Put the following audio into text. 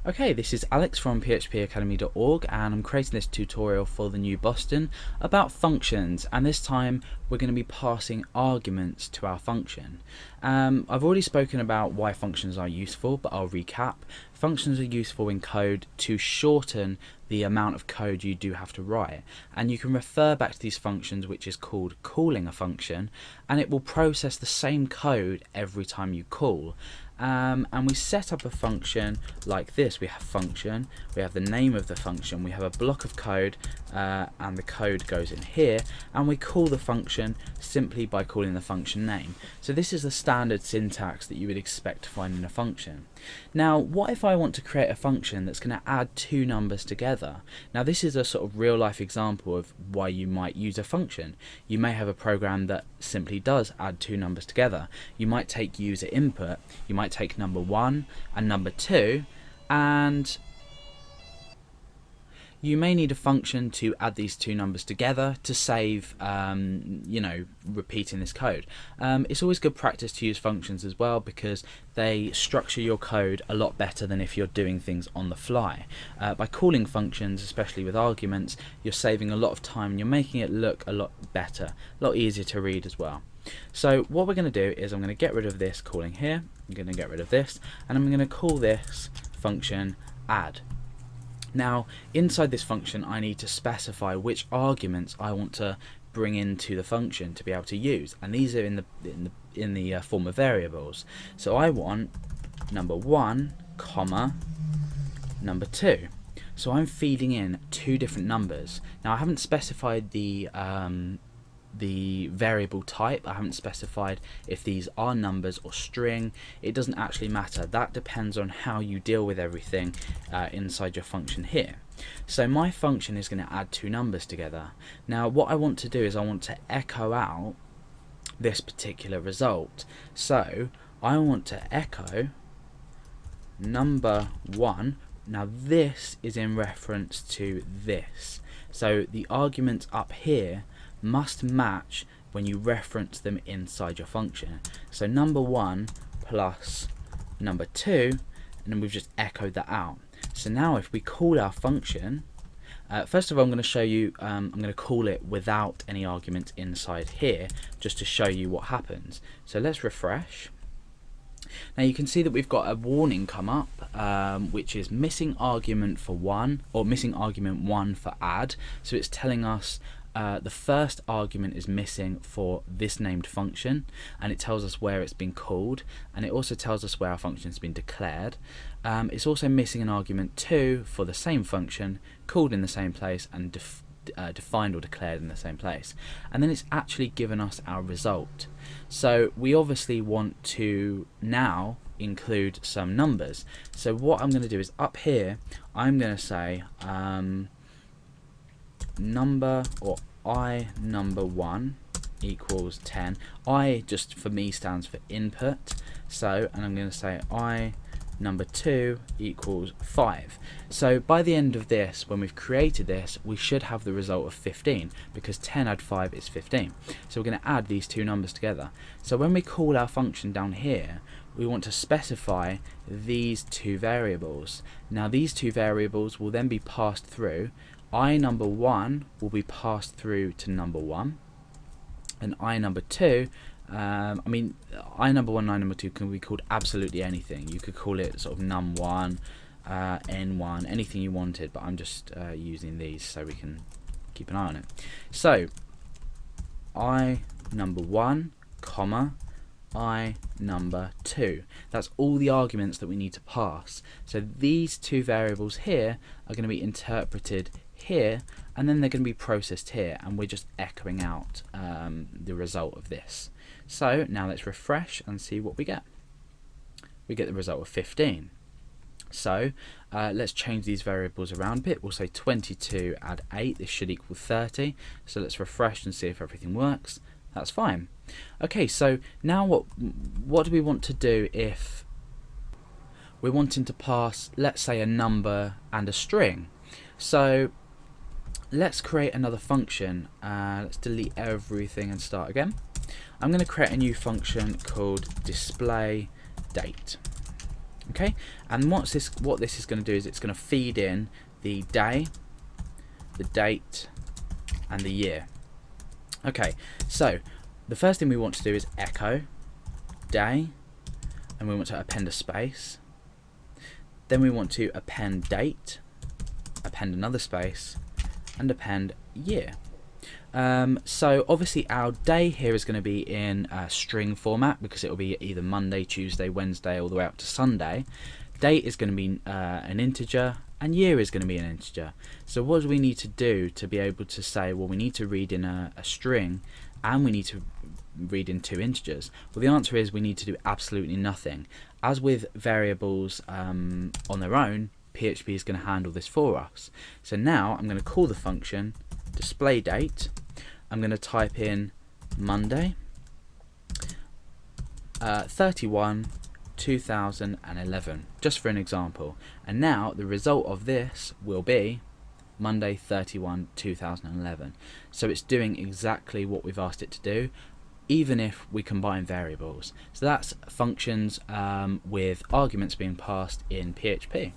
Okay, this is Alex from phpacademy.org and I'm creating this tutorial for the new Boston about functions, and this time we're going to be passing arguments to our function. I've already spoken about why functions are useful, but I'll recap. Functions are useful in code to shorten the amount of code you do have to write, and you can refer back to these functions, which is called calling a function, and it will process the same code every time you call. And we set up a function like this. We have function, we have the name of the function, we have a block of code, and the code goes in here, and we call the function simply by calling the function name. So this is the standard syntax that you would expect to find in a function. Now, what if I want to create a function that's going to add two numbers together? Now, this is a sort of real life example of why you might use a function. You may have a program that simply does add two numbers together. You might take user input, you might take number 1 and number 2, and you may need a function to add these two numbers together to save repeating this code. It's always good practice to use functions as well, because they structure your code a lot better than if you're doing things on the fly. By calling functions, especially with arguments, you're saving a lot of time and you're making it look a lot better, a lot easier to read as well. So what we're going to do is I'm going to get rid of this calling here, I'm going to get rid of this, and I'm going to call this function add. Now, inside this function I need to specify which arguments I want to bring into the function to be able to use, and these are in the form of variables. So I want number 1, comma, number 2. So I'm feeding in two different numbers. Now, I haven't specified the variable type. I haven't specified if these are numbers or string. It doesn't actually matter. That depends on how you deal with everything inside your function here. So my function is going to add two numbers together. Now, what I want to do is I want to echo out this particular result. So I want to echo number 1. Now this is in reference to this. So the arguments up here must match when you reference them inside your function. So number 1 plus number 2, and then we've just echoed that out. So now if we call our function, first of all I'm going to show you, I'm going to call it without any arguments inside here, just to show you what happens. So let's refresh. Now you can see that we've got a warning come up, which is missing argument for 1, or missing argument 1 for add. So it's telling us the first argument is missing for this named function, and it tells us where it's been called, and it also tells us where our function has been declared. It's also missing an argument 2 for the same function, called in the same place and defined or declared in the same place, and then it's actually given us our result. So we obviously want to now include some numbers. So what I'm going to do is up here I'm going to say number, or I number 1 equals 10. I just for me stands for input, so, and I'm going to say I number 2 equals 5. So by the end of this, when we've created this, we should have the result of 15, because 10 add 5 is 15. So we're going to add these two numbers together. So when we call our function down here, we want to specify these two variables. Now these two variables will then be passed through. I number 1 will be passed through to number 1, and I number 2, I number 1 and I number 2 can be called absolutely anything. You could call it sort of num1, n1, anything you wanted, but I'm just using these so we can keep an eye on it. So I number 1, comma, I number 2. That's all the arguments that we need to pass. So these two variables here are going to be interpreted here, and then they're going to be processed here, and we're just echoing out the result of this. So now let's refresh and see what we get. We get the result of 15. So let's change these variables around a bit. We'll say 22 add 8, this should equal 30. So let's refresh and see if everything works. That's fine. Okay, so now what do we want to do if we're wanting to pass, let's say, a number and a string? So let's create another function. Let's delete everything and start again. I'm going to create a new function called display date. Okay, and what this is going to do is it's going to feed in the day, the date, and the year. Okay, so the first thing we want to do is echo day, and we want to append a space. Then we want to append date, append another space, and append year. So obviously our day here is going to be in string format because it will be either Monday, Tuesday, Wednesday, all the way up to Sunday. Date is going to be an integer, and year is going to be an integer. So what do we need to do to be able to say, well, we need to read in a string and we need to read in two integers? Well, the answer is we need to do absolutely nothing. As with variables on their own, PHP is going to handle this for us. So now I'm going to call the function display date. I'm going to type in Monday 31 2011, just for an example, and now the result of this will be Monday 31 2011. So it's doing exactly what we've asked it to do, even if we combine variables. So that's functions with arguments being passed in PHP.